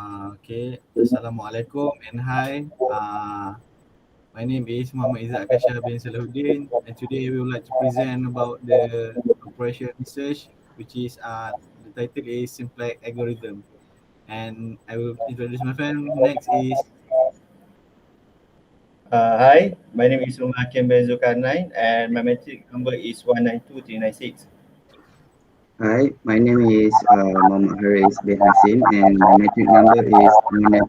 Okay, Assalamualaikum and hi. My name is Muhammad Izzat Akasha bin Salahuddin, and today we would like to present about the operation research, which is the title is Simplex Algorithm. And I will introduce my friend. Next is Hi, my name is Umar Hakim bin Zulkarnain and my metric number is 192396. Hi, my name is Muhammad Haris bin Hasim and my metric number is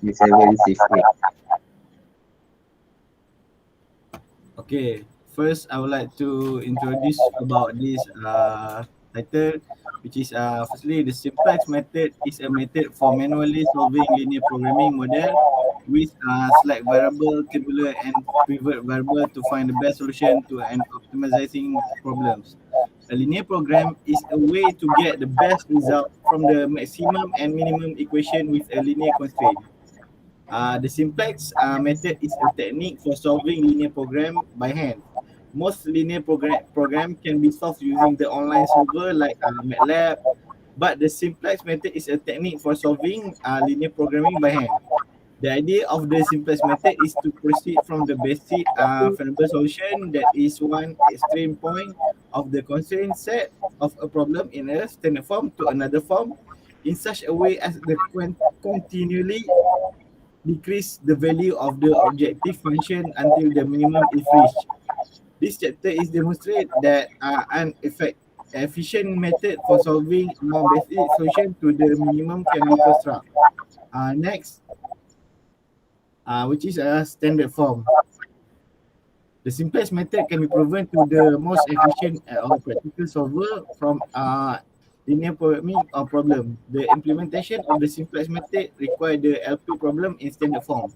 193768. okay. First, I would like to introduce about this title, which is firstly the simplex method is a method for manually solving linear programming model with select variable, tabular, and pivot variable to find the best solution to an optimizing problems. A linear program is a way to get the best result from the maximum and minimum equation with a linear constraint. The simplex method is a technique for solving linear program by hand. Most linear program can be solved using the online solver like MATLAB, but the simplex method is a technique for solving linear programming by hand. The idea of the simplest method is to proceed from the basic variable solution that is one extreme point of the constraint set of a problem in a standard form to another form in such a way as the continually decrease the value of the objective function until the minimum is reached. This chapter is demonstrate that efficient method for solving more basic solution to the minimum can be constructed. Next, which is a standard form. The simplest method can be proven to the most efficient or practical solver from linear programming or problem. The implementation of the simplest method require the LP problem in standard form.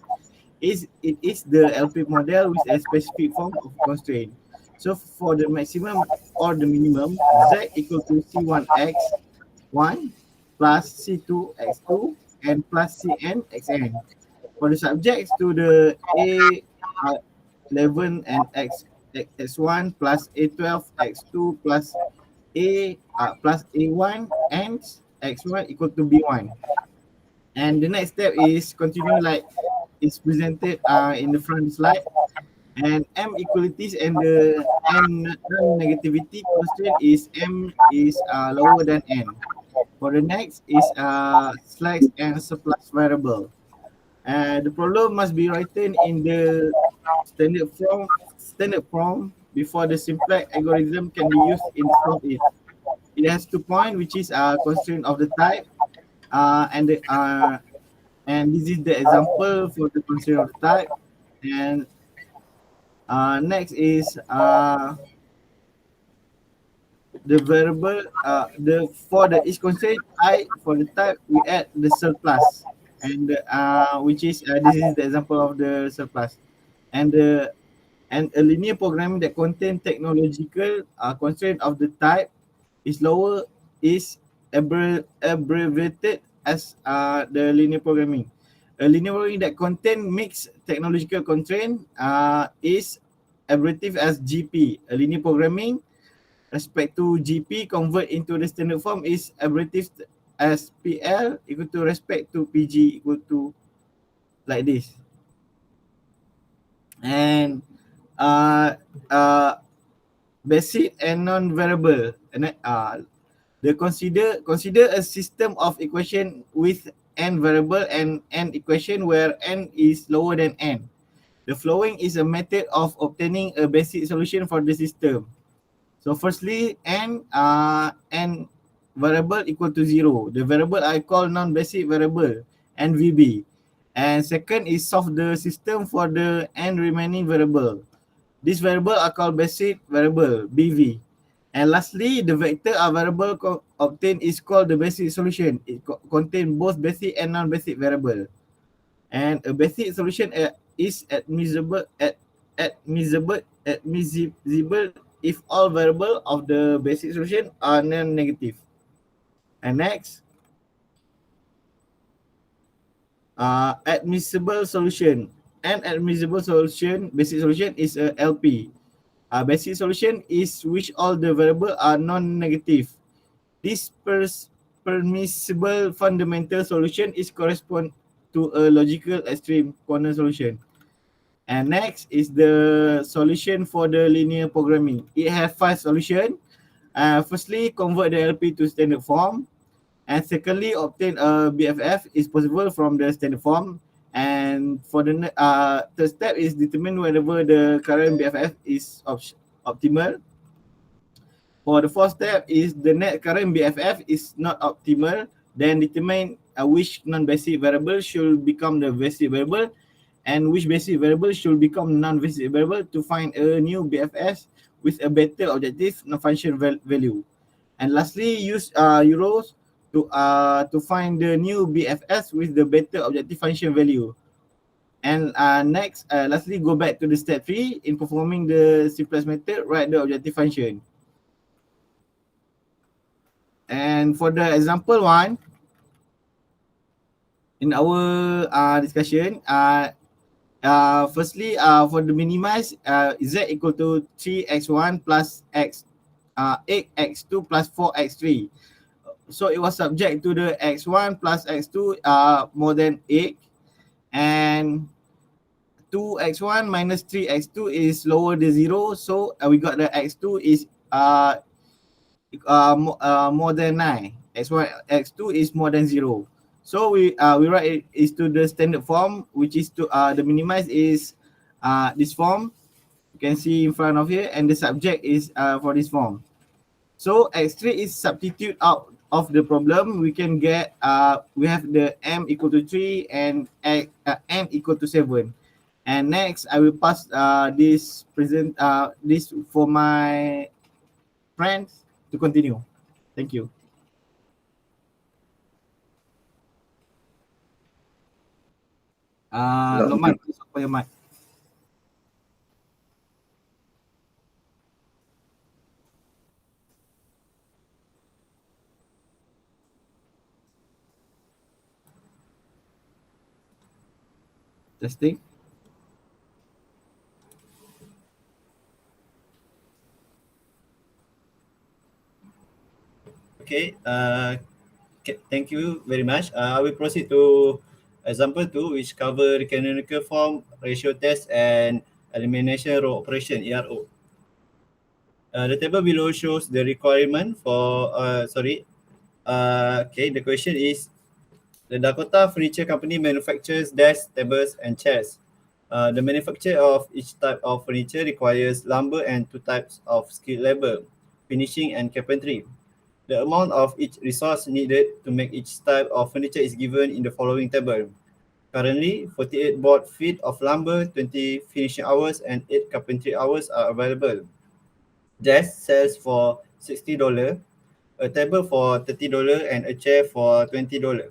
It is the LP model with a specific form of constraint. So for the maximum or the minimum, Z equal to C1x 1 plus C2 x2 and plus Cn xn. For the subjects to the A11 and x1 plus A12 x2 plus A1 and x1 equal to B1. And the next step is continue like is presented in the front slide. And M equalities and the N non-negativity constraint is M is lower than N. For the next is slacks and surplus variable. The problem must be written in the standard form before the simplex algorithm can be used in solve it. It has 2 points, which is a constraint of the type, and the and this is the example for the constraint of the type. And next is the variable the for the each constraint I for the type we add the surplus and which is this is the example of the surplus and the and a linear programming that contain technological constraint of the type is lower is abbreviated as the linear programming. A linear programming that contain mixed technological constraint is abbreviated as GP. A linear programming respect to GP convert into the standard form is abbreviated as PL equal to respect to PG equal to like this. And uh, uh, basic and non-variable. And the consider a system of equation with n variable and n equation where n is lower than n. The following is a method of obtaining a basic solution for the system. So firstly, n variable equal to 0. The variable I call non-basic variable, NVB. And second is solve the system for the n remaining variable. This variable are called basic variable, BV. And lastly, the vector a variable obtained is called the basic solution. It contains both basic and non-basic variable. And a basic solution is admissible if all variable of the basic solution are non-negative. And next, admissible solution. An admissible solution, basic solution is a LP. A basic solution is which all the variable are non-negative. This permissible fundamental solution is to a logical extreme corner solution. And next is the solution for the linear programming. It has 5 solutions. Firstly, convert the LP to standard form. And secondly, obtain a BFF is possible from the standard form. And for the third step is determine whether the current BFF is optimal. For the fourth step is the net current BFF is not optimal, then determine which non-basic variable should become the basic variable and which basic variable should become non-basic variable to find a new BFS with a better objective non-function value. And lastly, use euros to find the new BFS with the better objective function value. And next, lastly, go back to the step 3. In performing the simplest method, write the objective function. And for the example 1, in our discussion, firstly, for the minimize, z equal to 3x1 plus 8x2 plus 4x3. So it was subject to the x1 plus x2 more than 8, and 2x1 minus 3x2 is lower than 0. So we got the x2 is more than 9. X1, x2 is more than 0. So we write it is to the standard form, which is to the minimize is this form. You can see in front of here, and the subject is for this form. So x3 is substitute out of the problem. We can get we have the m equal to 3 and n equal to 7. And next, I will pass this for my friends to continue. Thank you. Lokman, please open your mic. Testing. Okay, thank you very much. I will proceed to example 2, which cover the canonical form, ratio test, and elimination row operation, ERO. The table below shows the requirement for, okay, the question is, the Dakota Furniture Company manufactures desks, tables, and chairs. The manufacture of each type of furniture requires lumber and 2 types of skilled labor, finishing and carpentry. The amount of each resource needed to make each type of furniture is given in the following table. Currently, 48 board feet of lumber, 20 finishing hours, and 8 carpentry hours are available. Desk sells for $60, a table for $30, and a chair for $20.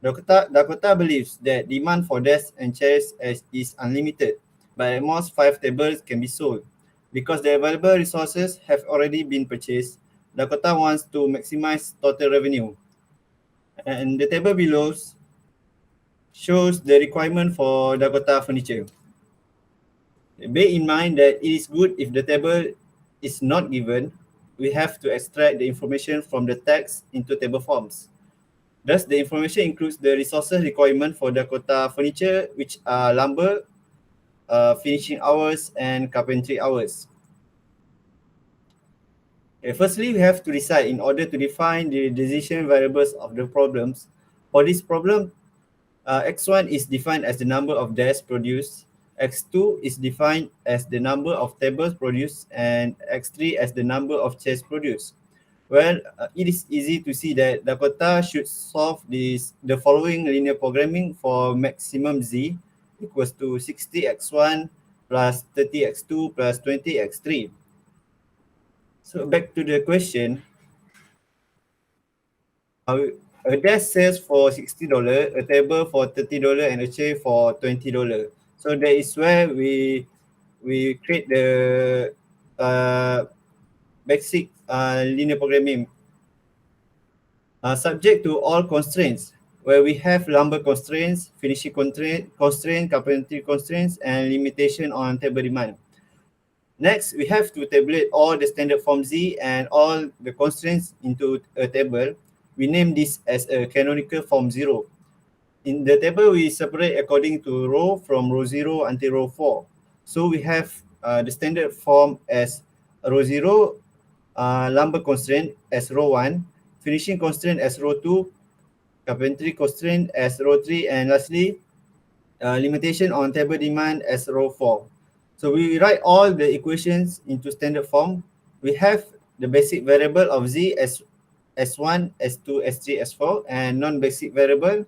Dakota believes that demand for desks and chairs is unlimited, but at most 5 tables can be sold. Because the available resources have already been purchased, Dakota wants to maximize total revenue. And the table below shows the requirement for Dakota Furniture. Bear in mind that it is good if the table is not given. We have to extract the information from the text into table forms. Thus, the information includes the resources requirement for Dakota Furniture, which are lumber, finishing hours, and carpentry hours. Okay, firstly, we have to decide in order to define the decision variables of the problems. For this problem, x1 is defined as the number of desks produced, x2 is defined as the number of tables produced, and x3 as the number of chairs produced. Well, it is easy to see that Dakota should solve the following linear programming for maximum z equals to 60x1 plus 30x2 plus 20x3. So back to the question, a desk sells for $60, a table for $30, and a chair for $20. So that is where we create the basic linear programming subject to all constraints, where we have lumber constraints, finishing constraint, carpentry constraints, and limitation on table demand. Next, we have to tabulate all the standard form Z and all the constraints into a table. We name this as a canonical form 0. In the table, we separate according to row from row 0 until row 4. So we have the standard form as row 0, lumber constraint as row 1, finishing constraint as row 2, carpentry constraint as row 3, and lastly, limitation on table demand as row 4. So we write all the equations into standard form. We have the basic variable of z as S1, S2, S3, S4, and non-basic variable,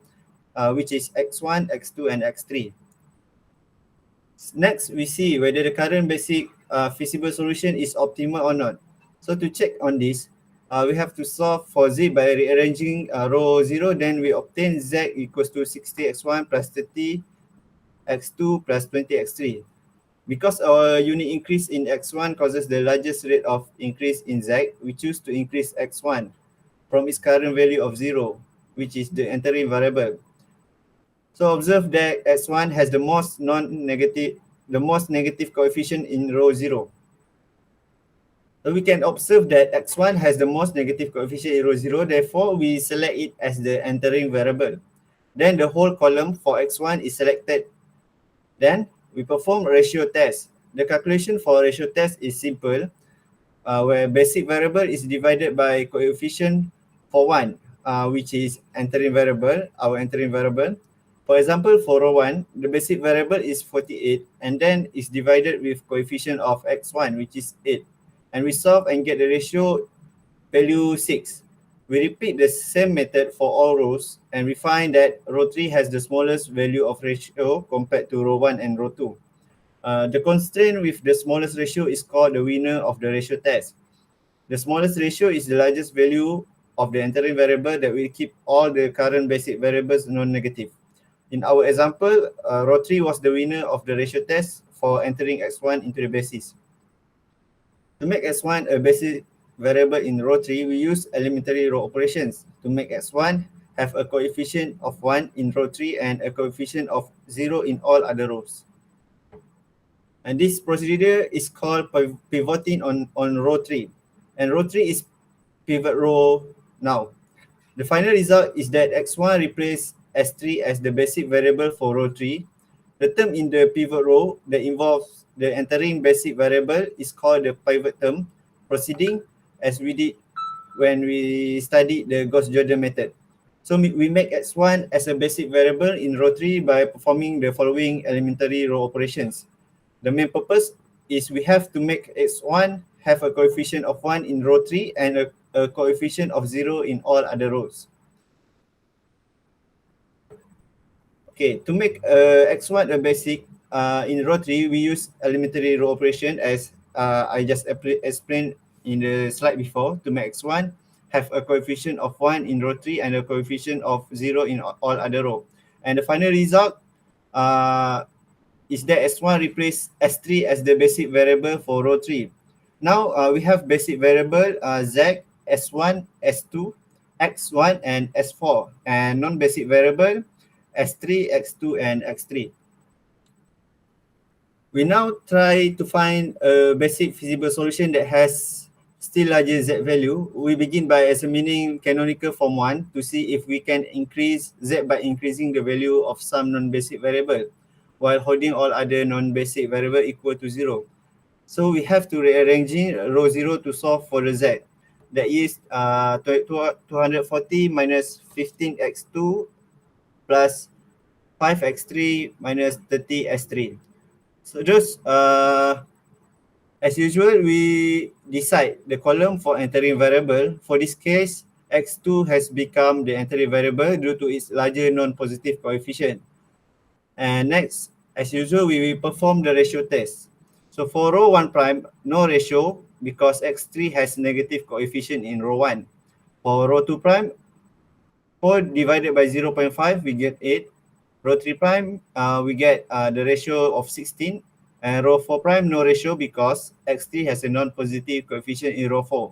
which is X1, X2, and X3. Next, we see whether the current basic feasible solution is optimal or not. So to check on this, we have to solve for z by rearranging row 0, then we obtain z equals to 60x1 plus 30x2 plus 20x3. Because our unit increase in x1 causes the largest rate of increase in z, we choose to increase x1 from its current value of 0, which is the entering variable. So observe that x1 has the most negative coefficient in row 0. So we can observe that x1 has the most negative coefficient in row 0, therefore we select it as the entering variable. Then the whole column for x1 is selected. Then we perform ratio test. The calculation for ratio test is simple, where basic variable is divided by coefficient for 1, which is entering variable, our entering variable. For example, for row 1, the basic variable is 48 and then is divided with coefficient of x1, which is 8. And we solve and get the ratio value 6. We repeat the same method for all rows and we find that row 3 has the smallest value of ratio compared to row 1 and row 2. The constraint with the smallest ratio is called the winner of the ratio test. The smallest ratio is the largest value of the entering variable that will keep all the current basic variables non-negative. In our example, row 3 was the winner of the ratio test for entering x1 into the basis. To make x1 a basic variable in row 3, we use elementary row operations to make x1 have a coefficient of 1 in row 3 and a coefficient of 0 in all other rows. And this procedure is called pivoting on row 3. And row 3 is pivot row now. The final result is that x1 replaces S3 as the basic variable for row 3. The term in the pivot row that involves the entering basic variable is called the pivot term, proceeding as we did when we studied the Gauss-Jordan method. So we make x1 as a basic variable in row 3 by performing the following elementary row operations. The main purpose is we have to make x1 have a coefficient of 1 in row 3 and a coefficient of 0 in all other rows. Okay, to make x1 a basic in row 3, we use elementary row operation as I just explained in the slide before. To make x1 have a coefficient of 1 in row 3 and a coefficient of 0 in all other rows. And the final result is that S1 replace S3 as the basic variable for row 3. Now we have basic variable Z, S1, S2, X1, and S4, and non-basic variable S3, X2, and X3. We now try to find a basic feasible solution that has still larger Z value. We begin by examining canonical form 1 to see if we can increase Z by increasing the value of some non-basic variable while holding all other non-basic variable equal to 0. So we have to rearranging row 0 to solve for the Z. That is 240 minus 15x2 plus 5x3 minus 30x3. So just as usual, we decide the column for entering variable. For this case, x2 has become the entering variable due to its larger non-positive coefficient. And next, as usual, we will perform the ratio test. So for row 1 prime, no ratio because x3 has negative coefficient in row 1. For row 2 prime, 4 divided by 0.5, we get 8. Row 3 prime, we get the ratio of 16. And row 4 prime, no ratio because x3 has a non-positive coefficient in row 4.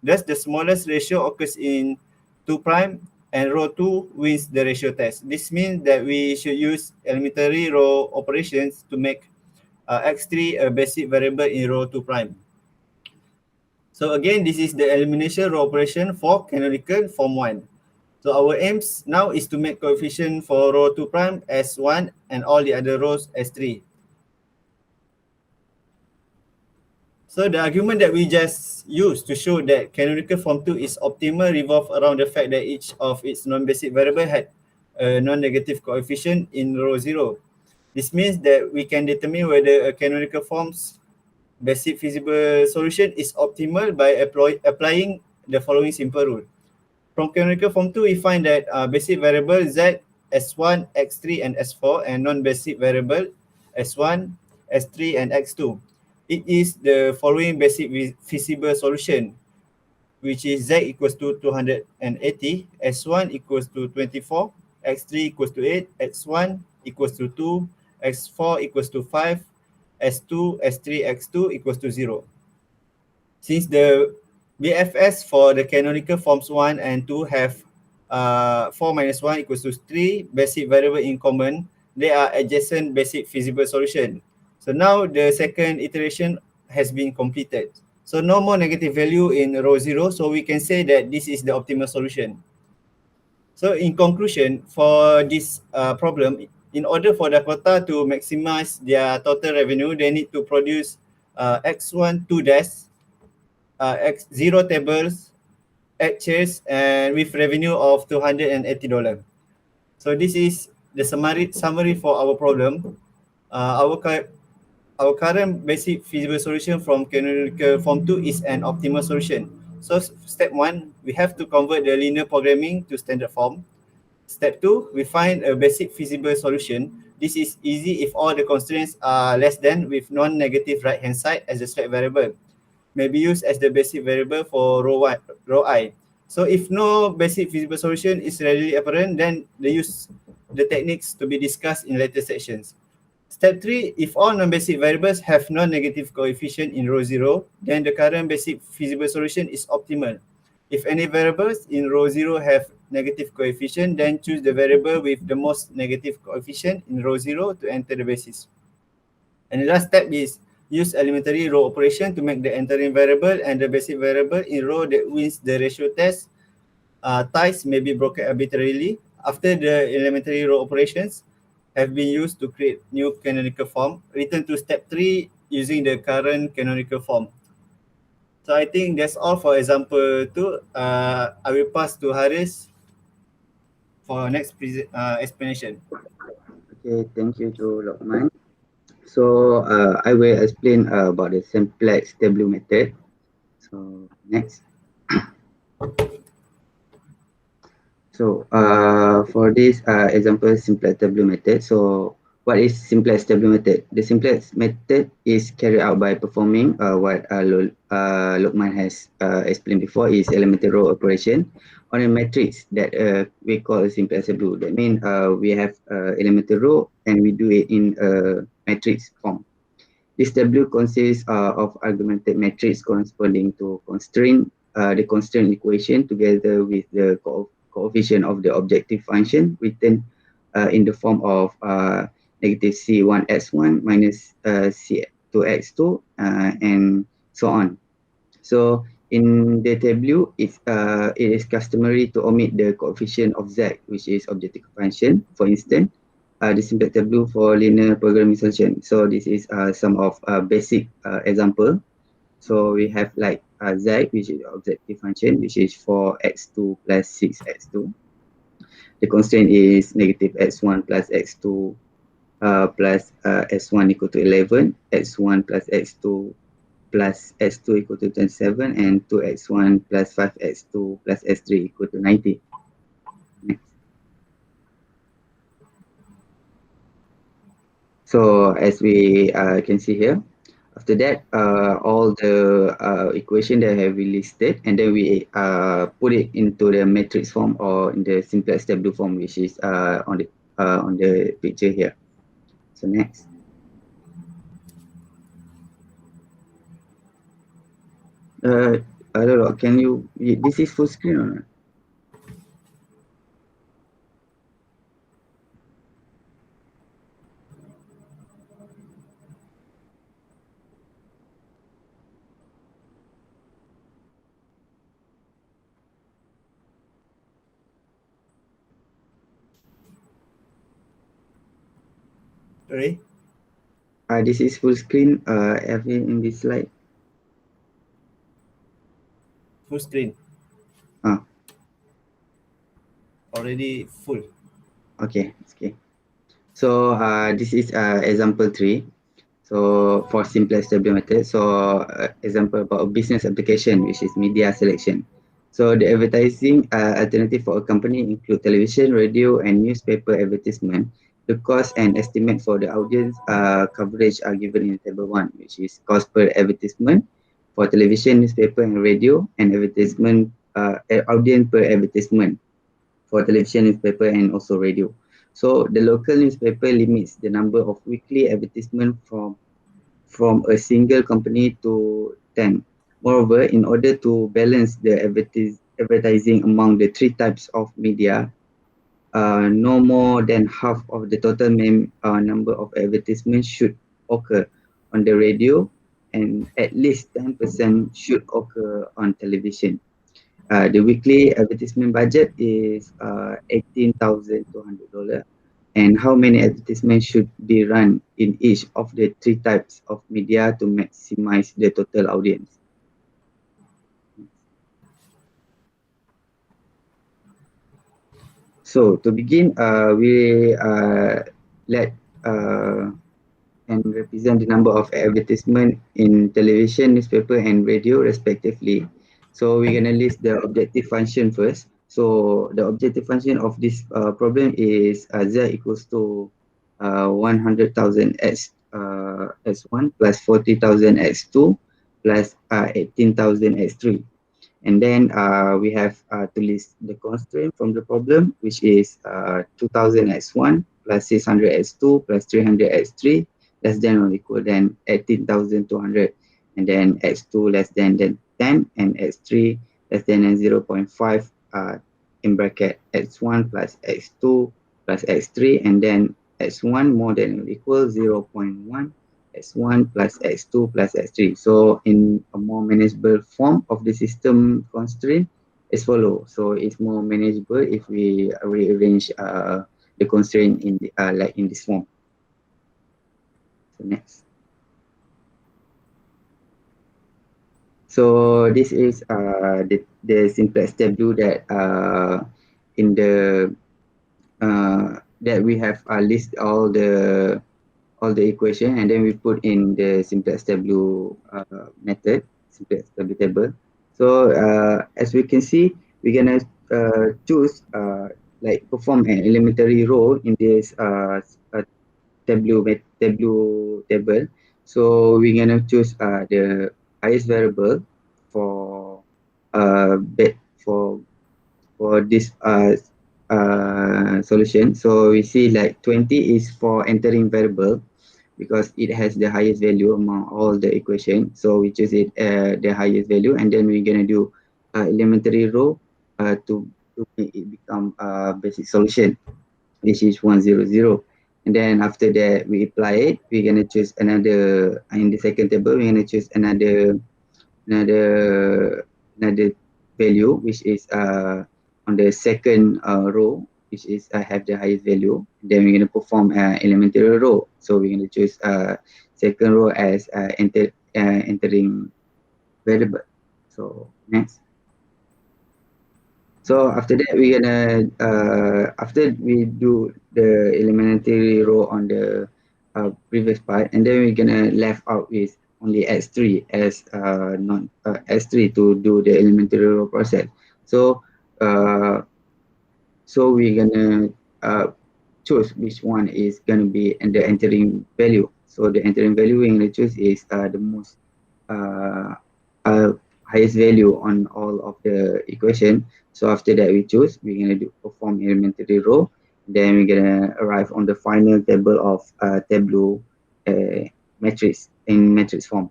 Thus, the smallest ratio occurs in 2 prime and row 2 wins the ratio test. This means that we should use elementary row operations to make x3 a basic variable in row 2 prime. So again, this is the elimination row operation for canonical form 1. So our aims now is to make coefficient for row 2 prime as 1 and all the other rows as 3. So the argument that we just used to show that canonical form 2 is optimal revolve around the fact that each of its non-basic variable had a non-negative coefficient in row 0. This means that we can determine whether a canonical form's basic feasible solution is optimal by applying the following simple rule. From canonical form 2, we find that basic variable z, s1, x3, and s4, and non-basic variable s1, s3, and x2. It is the following basic feasible solution, which is z equals to 280, s1 equals to 24, x3 equals to 8, x1 equals to 2, x4 equals to 5, s2, s3, x2 equals to 0. Since the BFS for the canonical forms 1 and 2 have 4 minus 1 equals to 3 basic variable in common, they are adjacent basic feasible solution. So now the second iteration has been completed. So no more negative value in row 0, so we can say that this is the optimal solution. So in conclusion, for this problem, in order for Dakota to maximize their total revenue, they need to produce X1 2 desks, X0 tables, 8 chairs, and with revenue of $280. So this is the summary for our problem. Our current basic feasible solution from canonical form 2 is an optimal solution. So step 1, we have to convert the linear programming to standard form. Step 2, we find a basic feasible solution. This is easy if all the constraints are less than with non-negative right-hand side as a slack variable. May be used as the basic variable for row I. So if no basic feasible solution is readily apparent, then they use the techniques to be discussed in later sections. Step 3, if all non-basic variables have non-negative coefficient in row 0, then the current basic feasible solution is optimal. If any variables in row 0 have negative coefficient, then choose the variable with the most negative coefficient in row 0 to enter the basis. And the last step is use elementary row operation to make the entering variable and the basic variable in row that wins the ratio test. Ties may be broken arbitrarily. After the elementary row operations have been used to create new canonical form, return to step 3 using the current canonical form. So I think that's all for example 2. I will pass to Haris for next explanation. Okay, thank you to Lokman. So I will explain about the simplex tableau method. So next. So for this example simplex tableau method, so what is simplex tableau method? The simplex method is carried out by performing what Lokman has explained before, is elementary row operation on a matrix that we call a simplex tableau. That means we have elementary row and we do it in a matrix form. This tableau consists of argumented matrix corresponding to the constraint equation together with the coefficient of the objective function written in the form of negative C1x1 minus C2x2 and so on. So in the tableau, it is customary to omit the coefficient of z, which is objective function. For instance, the simplex tableau for linear programming solution. So this is some of basic example. So we have like z, which is objective function, which is 4x2 plus 6x2. The constraint is negative x1 plus x2 plus s1 equal to 11, x1 plus x2 plus s2 equal to 27, and 2x1 plus 5x2 plus s3 equal to 90. Next. So as we can see here, after that, all the equation that have been listed, and then we put it into the matrix form or in the simplex tableau form, which is on the picture here. So next. I don't know. Can you? This is full screen or not? Sorry? This is full screen. Every in this slide. Full screen. Ah. Already full. Okay. Okay. So this is example 3. So for simple SW method, so example about a business application, which is media selection. So the advertising alternative for a company include television, radio, and newspaper advertisement. The cost and estimate for the audience coverage are given in table 1, which is cost per advertisement for television, newspaper, and radio, and advertisement audience per advertisement for television, newspaper, and also radio. So the local newspaper limits the number of weekly advertisement from a single company to 10. Moreover, in order to balance the advertising among the 3 types of media, no more than half of the total number of advertisements should occur on the radio, and at least 10% should occur on television. The weekly advertisement budget is $18,200. And how many advertisements should be run in each of the 3 types of media to maximize the total audience? So to begin, we let and represent the number of advertisement in television, newspaper, and radio respectively. So we're gonna list the objective function first. So the objective function of this problem is z equals to 100,000 x1 plus 40,000 x2 plus 18,000 x3. And then we have to list the constraint from the problem, which is 2000 x1 plus 600 x2 plus 300 x3 less than or equal than 18,200, and then x2 less than 10, and x3 less than 0.5 in bracket x1 plus x2 plus x3, and then x1 more than or equal 0.1 x1 plus x2 plus x3. So in a more manageable form of the system constraint as follow. So it's more manageable if we rearrange the constraint in the, like in this form. So next. So this is the simplest tableau that in the that we have list all the equation, and then we put in the simplest tableau method, simplest tableau table. So as we can see, we're gonna choose like perform an elementary row in this tableau table. So we're gonna choose the highest variable for for this solution. So we see like 20 is for entering variable because it has the highest value among all the equation. So we choose it the highest value, and then we're gonna do elementary row to make it become basic solution, which is 100. And then after that we apply it, we're gonna choose another in the second table, we're gonna choose another value, which is on the second row, which is have the highest value. Then we're going to perform elementary row. So we're going to choose second row as entering variable. So next. So after that, we're gonna after we do the elementary row on the previous part, and then we're gonna left out with only x3 as non x3 to do the elementary row process. So so we're gonna choose which one is gonna be in the entering value. So the entering value we're gonna choose is the most highest value on all of the equation. So after that we choose, we're gonna perform elementary row. Then we're gonna arrive on the final table of tableau matrix in matrix form.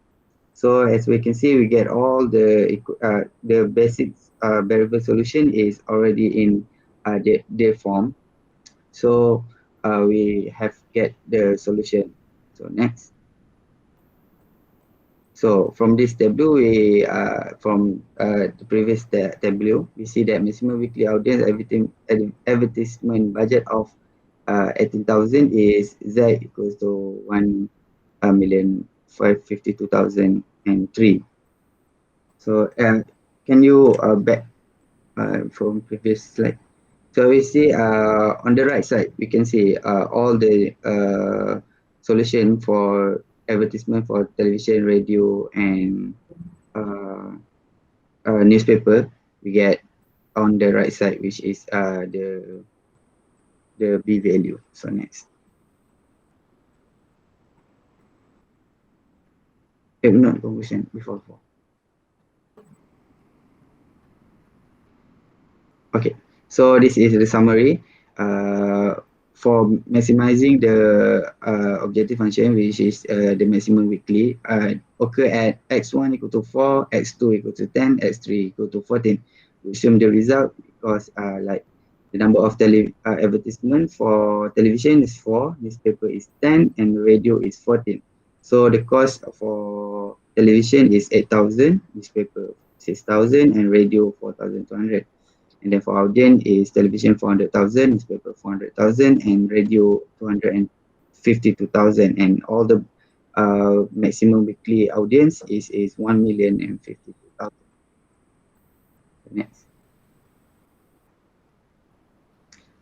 So as we can see, we get all the basic variable solution is already in their form. So we have get the solution. So next. So from this tableau, we from the previous tableau, we see that maximum weekly audience advertisement budget of 18,000 is Z equals to 1,552,003. So can you back from previous slide? So we see on the right side, we can see all the solution for advertisement for television, radio, and newspaper. We get on the right side, which is the B value. So next. Not conclusion before 4. Okay, so this is the summary. For maximizing the objective function, which is the maximum weekly, occur at x1 equal to 4, x2 equal to 10, x3 equal to 14. We assume the result because like the number of advertisement for television is 4, newspaper is 10, and radio is 14. So the cost for television is 8,000, newspaper 6,000, and radio 4,200. And then for audience is television 400,000, newspaper 400,000, and radio 252,000. And all the maximum weekly audience is 1,052,000. Next.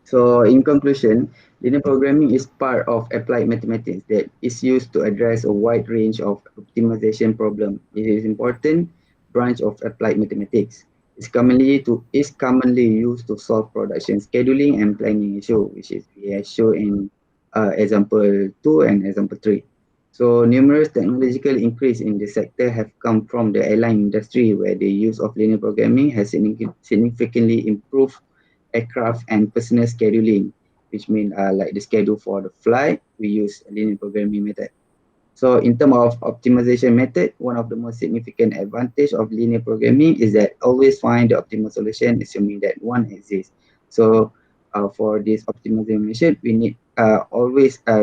So in conclusion, linear programming is part of applied mathematics that is used to address a wide range of optimization problems. It is an important branch of applied mathematics. It's commonly used to solve production scheduling and planning issue, which is we have shown in example 2 and example 3. So numerous technological increase in the sector have come from the airline industry, where the use of linear programming has significantly improved aircraft and personal scheduling, which means like the schedule for the flight, we use linear programming method. So in terms of optimization method, one of the most significant advantage of linear programming is that always find the optimal solution, assuming that one exists. So for this optimization method, we need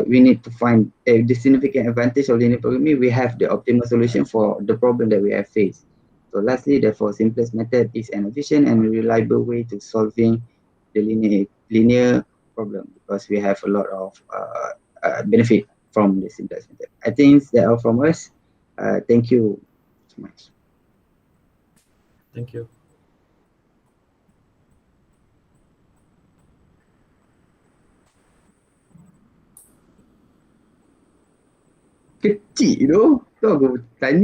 we need to find the significant advantage of linear programming. We have the optimal solution for the problem that we have faced. So lastly, therefore, simplest method is an efficient and reliable way to solving the linear problem, because we have a lot of benefit from the simplest method. I think that's all from us. Thank you so much. Thank you. Kecil tu. Tu aku tanya.